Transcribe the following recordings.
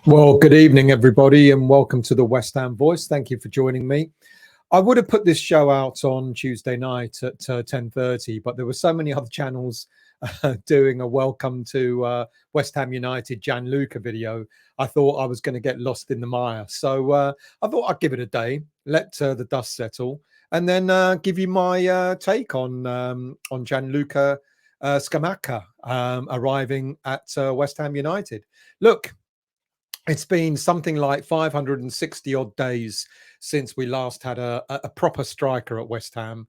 Well, good evening, everybody, and welcome to the West Ham Voice. Thank you for joining me. I would have put this show out on Tuesday night at 10:30, but there were so many other channels doing a welcome to West Ham United Gianlucca video. I thought I was going to get lost in the mire. So I thought I'd give it a day, let the dust settle, and then give you my take on Gianlucca Scamacca arriving at West Ham United. Look, it's been something like 560 odd days since we last had a proper striker at West Ham,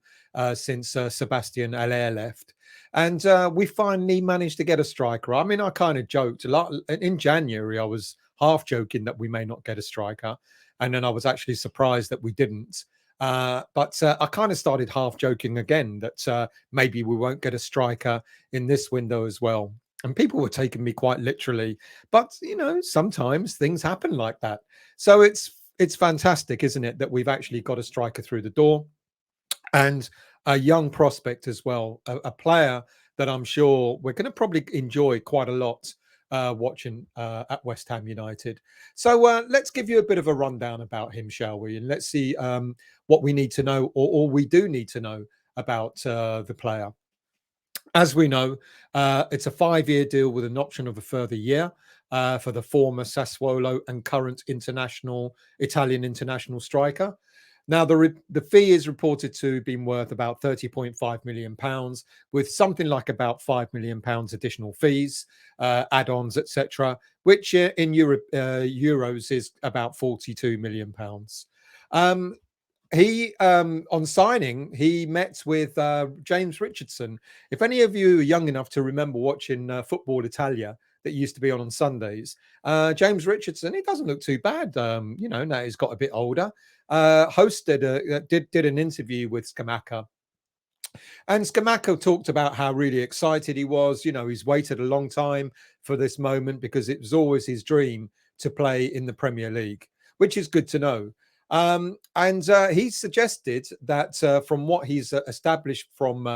since Sebastian Haller left. And we finally managed to get a striker. I mean, I kind of joked a lot. In January, I was half joking that we may not get a striker. And then I was actually surprised that we didn't. But I kind of started half joking again that maybe we won't get a striker in this window as well. And people were taking me quite literally, but sometimes things happen like that. So it's fantastic, isn't it, that we've actually got a striker through the door, and a young prospect as well, a player that I'm sure we're going to probably enjoy quite a lot watching at West Ham United. So let's give you a bit of a rundown about him, shall we? And let's see what we need to know, or we do need to know about the player. As we know, it's a 5-year deal with an option of a further year for the former Sassuolo and current Italian international striker. Now, the fee is reported to be worth about £30.5 million, with something like about £5 million additional fees, add-ons, etc., which in euros is about £42 million. He on signing, he met with James Richardson. If any of you are young enough to remember watching Football Italia that used to be on Sundays, James Richardson, he doesn't look too bad. Now he's got a bit older. Did an interview with Scamacca, and Scamacca talked about how really excited he was. He's waited a long time for this moment because it was always his dream to play in the Premier League, which is good to know. And he suggested that from what he's established from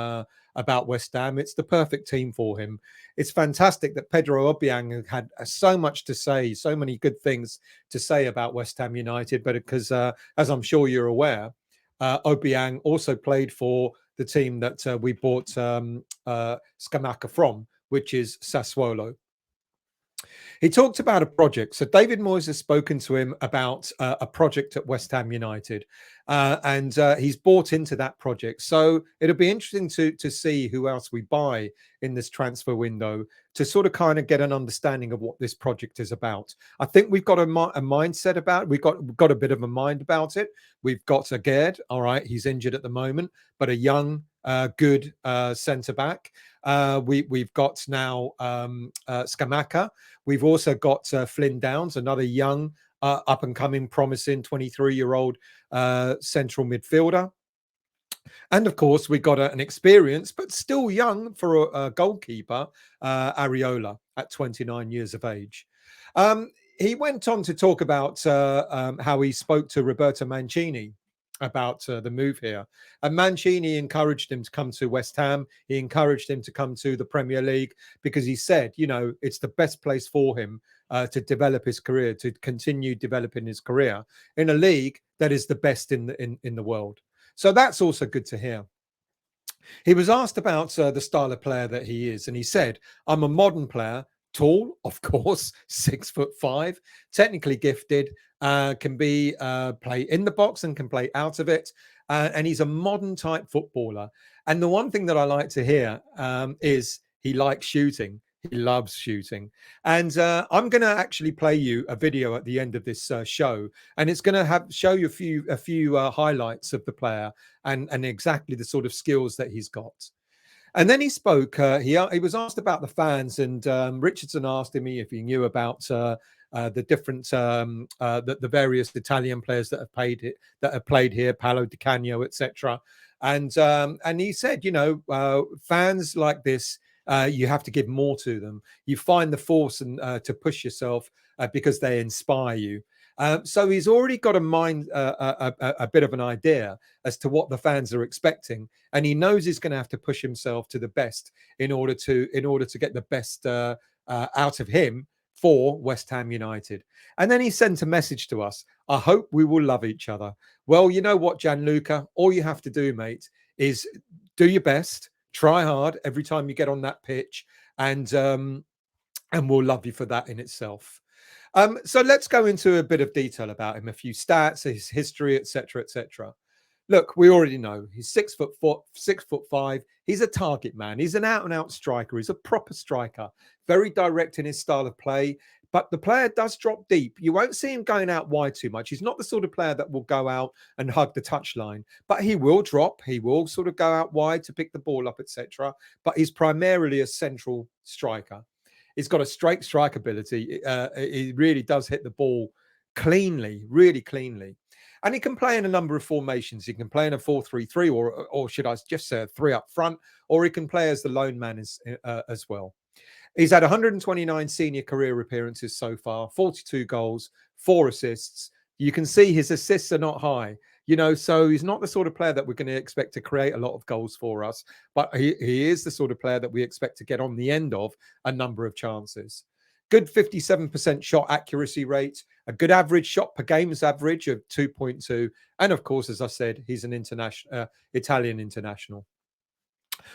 about West Ham, it's the perfect team for him. It's fantastic that Pedro Obiang had so much to say, so many good things to say about West Ham United, but because, as I'm sure you're aware, Obiang also played for the team that we bought Scamacca from, which is Sassuolo. He talked about a project. So David Moyes has spoken to him about a project at West Ham United, and he's bought into that project. So it'll be interesting to see who else we buy in this transfer window to sort of kind of get an understanding of what this project is about. I think we've got a mindset about it. We've got a bit of a mind about it. We've got a Gerd. All right, he's injured at the moment, but a young, good centre back. We've got now Scamacca. We've also got Flynn Downs, another young, up and coming, promising 23-year-old central midfielder. And of course, we got an experienced but still young for a goalkeeper, Areola, at 29 years of age. He went on to talk about how he spoke to Roberto Mancini about the move here. And Mancini encouraged him to come to West Ham. He encouraged him to come to the Premier League because he said, it's the best place for him to develop his career, to continue developing his career in a league that is the best in the world. So that's also good to hear. He was asked about the style of player that he is, and he said, I'm a modern player, tall, of course, 6'5", technically gifted, can be play in the box and can play out of it. And he's a modern type footballer. And the one thing that I like to hear is he likes shooting. He loves shooting. And I'm going to actually play you a video at the end of this show, and it's going to show you a few highlights of the player and exactly the sort of skills that he's got. And then he spoke. He was asked about the fans, and Richardson asked him if he knew about the different the various Italian players that have played here, Paolo Di Canio, etc. And he said, fans like this, you have to give more to them. You find the force and to push yourself because they inspire you. So he's already got a bit of an idea as to what the fans are expecting, and he knows he's going to have to push himself to the best in order to get the best out of him for West Ham United. And then he sent a message to us. I hope we will love each other. Well, you know what, Gianluca? All you have to do, mate, is do your best, try hard every time you get on that pitch, and we'll love you for that in itself. So let's go into a bit of detail about him, a few stats, his history, etc., etc. Look, we already know he's 6'4", 6'5". He's a target man. He's an out-and-out striker. He's a proper striker, very direct in his style of play. But the player does drop deep. You won't see him going out wide too much. He's not the sort of player that will go out and hug the touchline, but he will drop. He will sort of go out wide to pick the ball up, etc. But he's primarily a central striker. He's got a straight strike ability. He really does hit the ball cleanly, really cleanly. And he can play in a number of formations. He can play in a 4-3-3, or should I just say a 3 up front, or he can play as the lone man as well. He's had 129 senior career appearances so far, 42 goals, 4 assists. You can see his assists are not high, so he's not the sort of player that we're going to expect to create a lot of goals for us, but he is the sort of player that we expect to get on the end of a number of chances. Good 57% shot accuracy rate, a good average shot per games average of 2.2. And of course, as I said, he's an Italian international.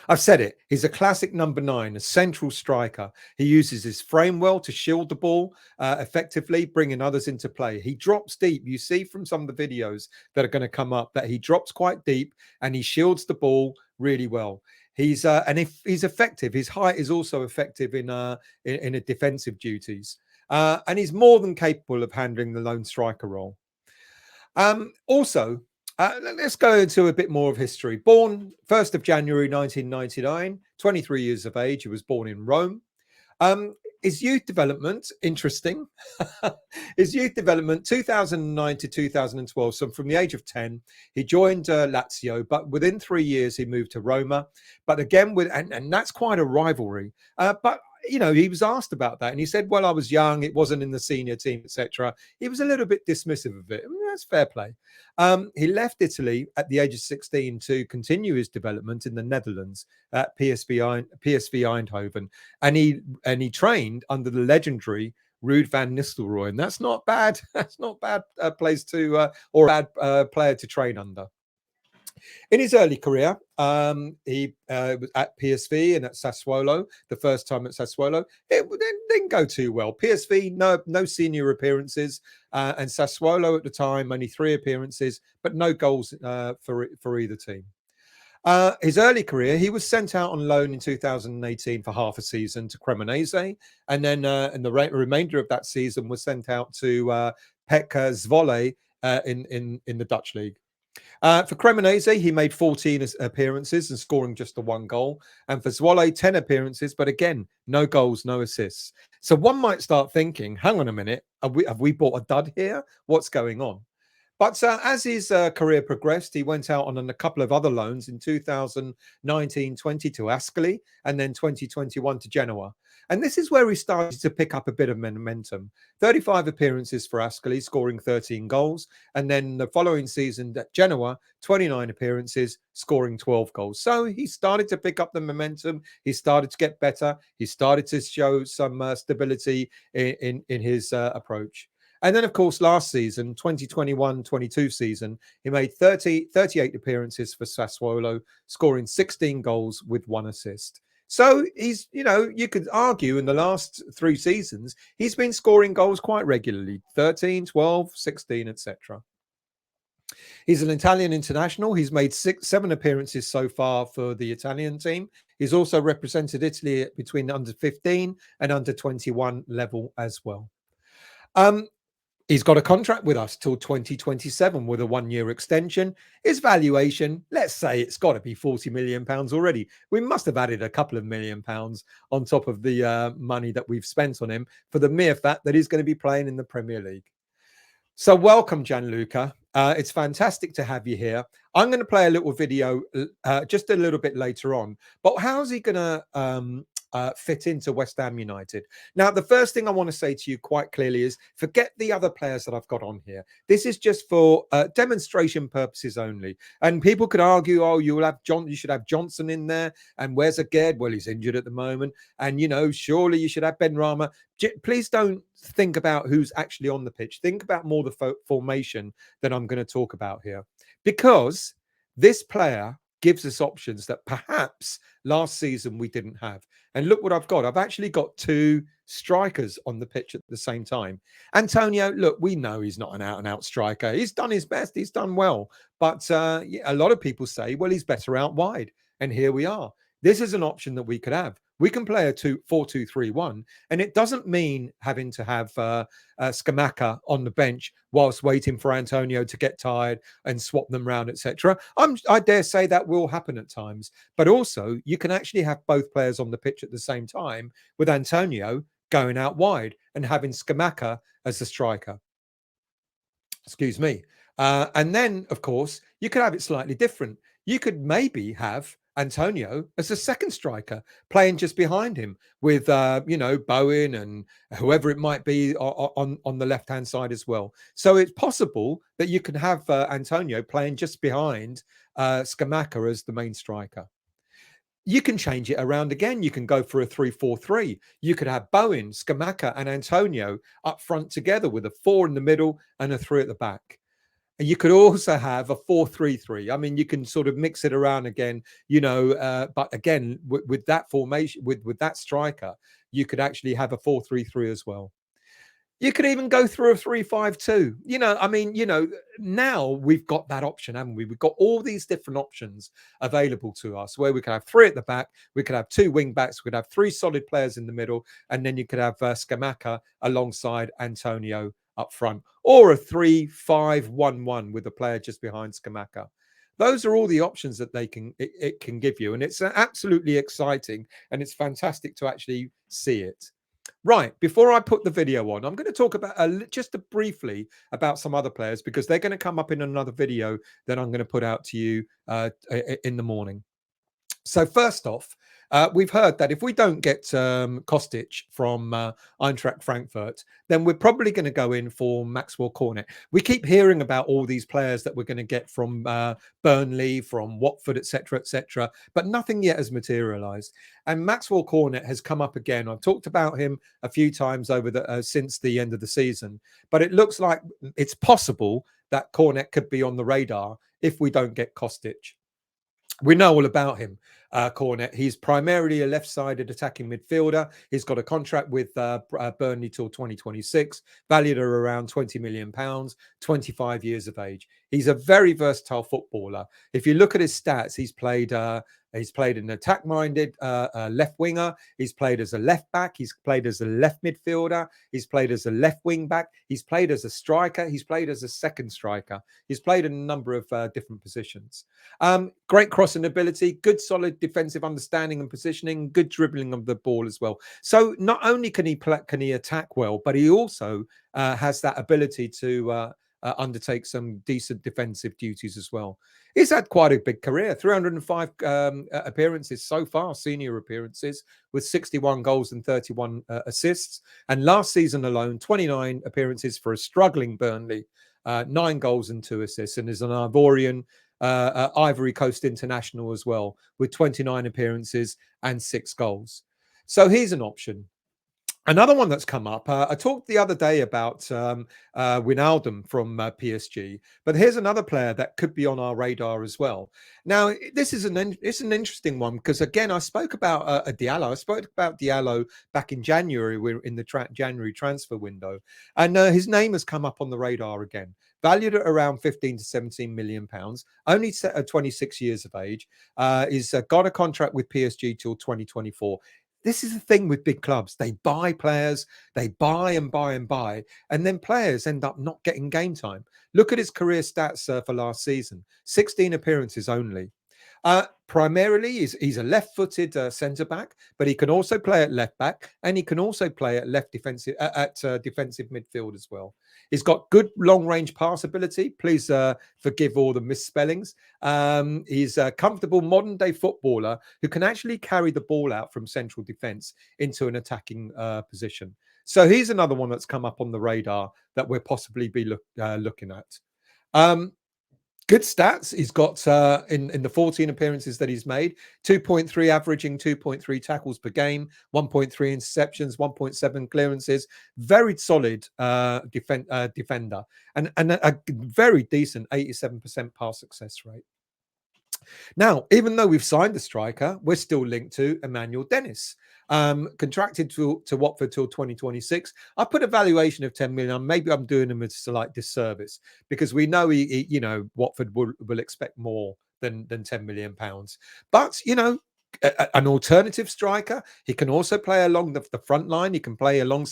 I've said it. He's a classic number 9, a central striker. He uses his frame well to shield the ball effectively, bringing others into play. He drops deep. You see from some of the videos that are going to come up that he drops quite deep and he shields the ball really well. He's and if he's effective, his height is also effective in a defensive duties, and he's more than capable of handling the lone striker role. Also, let's go into a bit more of history. Born 1st of January 1999, 23 years of age. He was born in Rome. His youth development, interesting. His youth development, 2009 to 2012. So from the age of 10, he joined Lazio, but within 3 years, he moved to Roma. But again, and that's quite a rivalry. But he was asked about that, and he said, "Well, I was young; it wasn't in the senior team, etc." He was a little bit dismissive of it. I mean, that's fair play. He left Italy at the age of 16 to continue his development in the Netherlands at PSV Eindhoven, and he trained under the legendary Ruud van Nistelrooy, and that's not bad. That's not bad place to or a bad player to train under. In his early career, he was at PSV and at Sassuolo. The first time at Sassuolo, it didn't go too well. PSV, no senior appearances, and Sassuolo at the time only 3 appearances, but no goals for either team. His early career, he was sent out on loan in 2018 for half a season to Cremonese, and then in the remainder of that season was sent out to PEC Zwolle in the Dutch league. For Cremonese, he made 14 appearances and scoring just the 1 goal. And for Zwolle, 10 appearances, but again, no goals, no assists. So one might start thinking, hang on a minute, have we bought a dud here? What's going on? But as his career progressed, he went out on a couple of other loans in 2019-20 to Ascoli and then 2021 to Genoa. And this is where he started to pick up a bit of momentum. 35 appearances for Ascoli, scoring 13 goals. And then the following season at Genoa, 29 appearances, scoring 12 goals. So he started to pick up the momentum. He started to get better. He started to show some stability in his approach. And then, of course, last season, 2021-22 season, he made 38 appearances for Sassuolo, scoring 16 goals with 1 assist. So he's, you could argue in the last 3 seasons, he's been scoring goals quite regularly, 13, 12, 16, etc. He's an Italian international. He's made 7 appearances so far for the Italian team. He's also represented Italy between under 15 and under 21 level as well. He's got a contract with us till 2027 with a 1-year extension. His valuation, let's say it's got to be £40 million already. We must have added a couple of £1 million on top of the money that we've spent on him for the mere fact that he's going to be playing in the Premier League. So welcome, Gianluca. It's fantastic to have you here. I'm going to play a little video just a little bit later on. But how's he going to fit into West Ham United. Now, the first thing I want to say to you quite clearly is forget the other players that I've got on here. This is just for demonstration purposes only. And people could argue, oh, you should have Johnson in there. And where's Aged? Well, he's injured at the moment. And, surely you should have Ben Rama. Please don't think about who's actually on the pitch. Think about more the formation that I'm going to talk about here. Because this player gives us options that perhaps last season we didn't have. And look what I've got. I've actually got two strikers on the pitch at the same time. Antonio, look, we know he's not an out-and-out striker. He's done his best. He's done well. But a lot of people say, well, he's better out wide. And here we are. This is an option that we could have. We can play a 4-2-3-1, and it doesn't mean having to have Scamacca on the bench whilst waiting for Antonio to get tired and swap them around, etc. I dare say that will happen at times, but also you can actually have both players on the pitch at the same time, with Antonio going out wide and having Scamacca as the striker. Excuse me. And then, of course, you could have it slightly different. You could maybe have Antonio as a second striker, playing just behind him with, Bowen and whoever it might be on the left-hand side as well. So it's possible that you can have Antonio playing just behind Scamacca as the main striker. You can change it around again. You can go for a 3-4-3. You could have Bowen, Scamacca, and Antonio up front together with a 4 in the middle and a 3 at the back. You could also have a 4-3-3. I mean, you can sort of mix it around again, but again, with that formation, with that striker, you could actually have a 4-3-3 as well. You could even go through a 3-5-2. Now we've got that option, haven't we? We've got all these different options available to us where we could have 3 at the back, we could have 2 wing backs, we could have 3 solid players in the middle, and then you could have Scamacca alongside Antonio up front, or a 3-5-1-1 with a player just behind Scamacca. Those are all the options that it can give you, and it's absolutely exciting, and it's fantastic to actually see it. Right, before I put the video on, I'm going to talk about just briefly about some other players, because they're going to come up in another video that I'm going to put out to you in the morning. So first off, we've heard that if we don't get Kostic from Eintracht Frankfurt, then we're probably going to go in for Maxwell Cornet. We keep hearing about all these players that we're going to get from Burnley, from Watford, etc., but nothing yet has materialised. And Maxwell Cornet has come up again. I've talked about him a few times over since the end of the season, but it looks like it's possible that Cornet could be on the radar if we don't get Kostic. We know all about him, Cornet. He's primarily a left-sided attacking midfielder. He's got a contract with Burnley till 2026, valued at around £20 million, 25 years of age. He's a very versatile footballer. If you look at his stats, he's played an attack-minded left winger. He's played as a left back. He's played as a left midfielder. He's played as a left wing back. He's played as a striker. He's played as a second striker. He's played in a number of different positions. Great crossing ability, good solid defensive understanding and positioning, good dribbling of the ball as well. So not only can he attack well, but he also has that ability to undertake some decent defensive duties as well. He's had quite a big career, 305 appearances so far, senior appearances, with 61 goals and 31 assists. And last season alone, 29 appearances for a struggling Burnley, 9 goals and 2 assists, and is an Ivory Coast international as well, with 29 appearances and 6 goals. So he's an option. Another one that's come up, I talked the other day about Wijnaldum from PSG, but here's another player that could be on our radar as well. Now, this is it's an interesting one, because again, I spoke about Diallo. I spoke about Diallo back in January. We're in the January transfer window, and his name has come up on the radar again. Valued at around 15 to 17 million pounds, only 26 years of age. He's got a contract with PSG till 2024. This is the thing with big clubs. They buy players, they buy and buy and buy, and then players end up not getting game time. Look at his career stats for last season, 16 appearances only. Primarily, he's a left-footed centre back, but he can also play at left back, and he can also play at left defensive defensive midfield as well. He's got good long-range pass ability. Please forgive all the misspellings. He's a comfortable modern-day footballer who can actually carry the ball out from central defence into an attacking position. So he's another one that's come up on the radar that we'll possibly be looking at. Good stats. He's got in the 14 appearances that he's made, 2.3 averaging 2.3 tackles per game, 1.3 interceptions, 1.7 clearances. Very solid defender, and a very decent 87% pass success rate. Now, even though we've signed the striker, we're still linked to Emmanuel Dennis, contracted to Watford till 2026. I put a valuation of 10 million. Maybe I'm doing him a slight disservice because we know Watford will expect more than 10 million pounds. But an alternative striker. He can also play along the front line. He can play along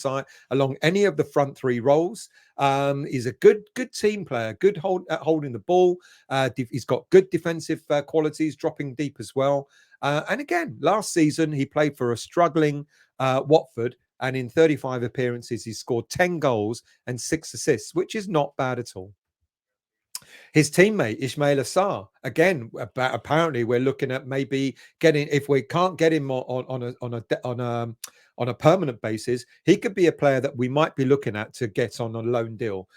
any of the front three roles. He's a good team player, good at holding the ball. He's got good defensive qualities, dropping deep as well. And again, last season he played for a struggling Watford, and in 35 appearances he scored 10 goals and 6 assists, which is not bad at all. His teammate Ismail Assar, again, apparently we're looking at maybe getting, if we can't get him on a permanent basis, he could be a player that we might be looking at to get on a loan deal.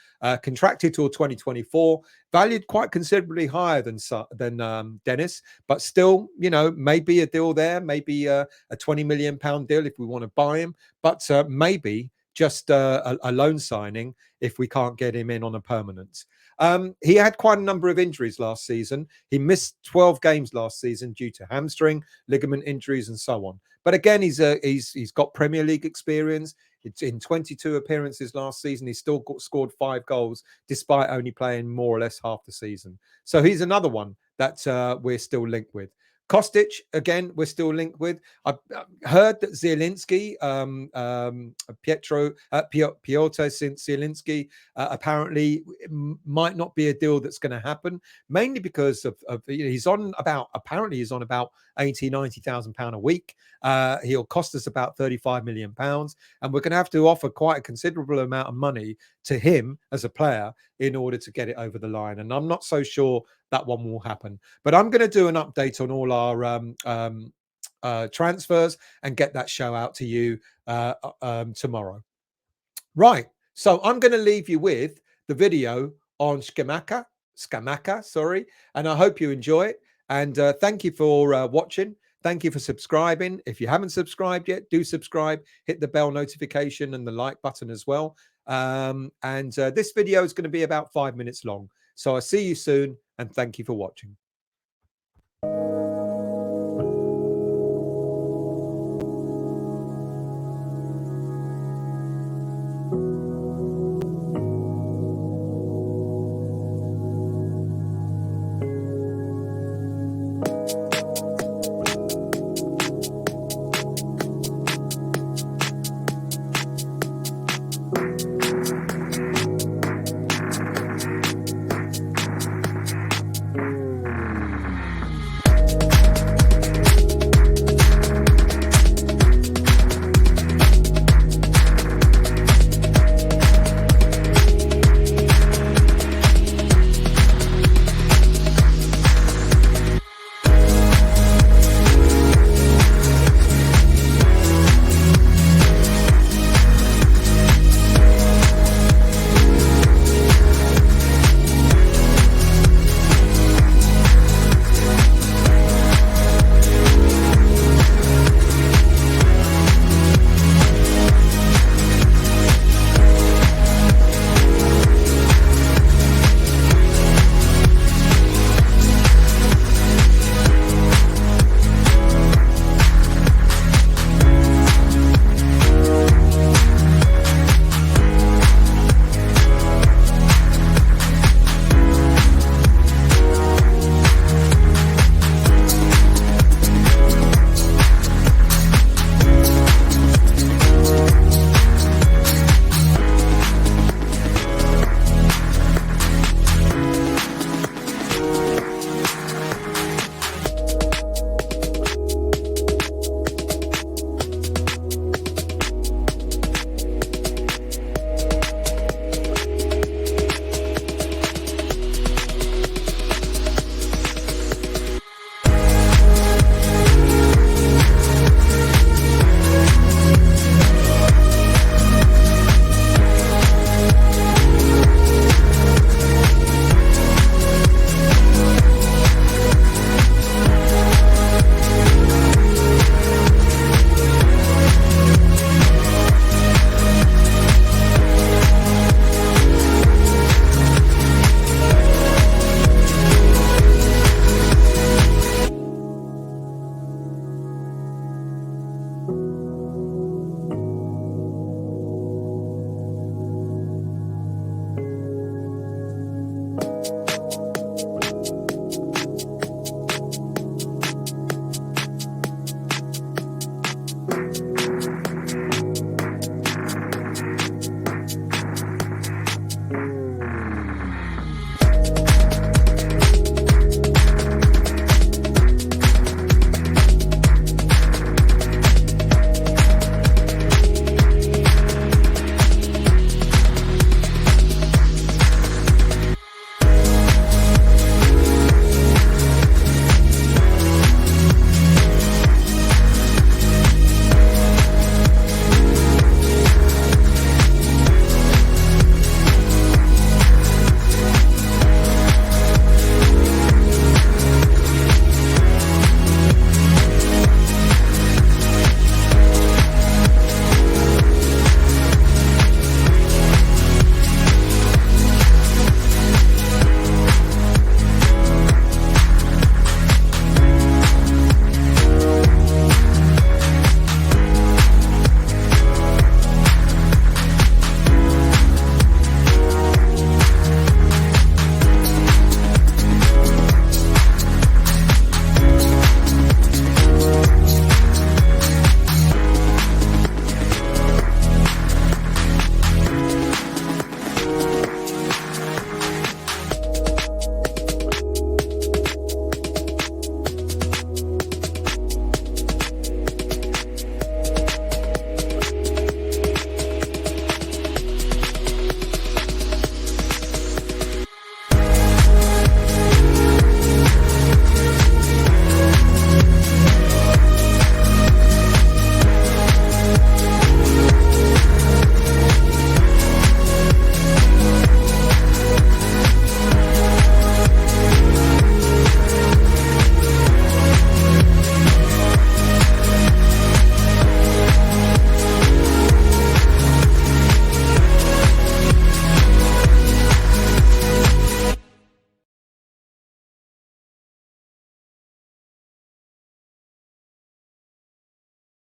Contracted till 2024, valued quite considerably higher than Dennis, but still, maybe a deal there, maybe a 20 million pound deal if we want to buy him, but maybe just a loan signing if we can't get him in on a permanent. He had quite a number of injuries last season. He missed 12 games last season due to hamstring, ligament injuries, and so on. But again, he's got Premier League experience. It's in 22 appearances last season. He still scored 5 goals despite only playing more or less half the season. So he's another one that we're still linked with. Kostic, again, we're still linked with. I've heard that Zielinski, Piotr Zielinski, apparently might not be a deal that's going to happen, mainly because of he's on about 80,000-90,000 pound a week. He'll cost us about 35 million pounds, and we're going to have to offer quite a considerable amount of money to him as a player in order to get it over the line. And I'm not so sure that one will happen. But I'm going to do an update on all our transfers and get that show out to you tomorrow. Right. So I'm going to leave you with the video on Scamacca, sorry. And I hope you enjoy it. And thank you for watching. Thank you for subscribing. If you haven't subscribed yet, do subscribe. Hit the bell notification and the like button as well. This video is going to be about 5 minutes long. So I'll see you soon, and thank you for watching.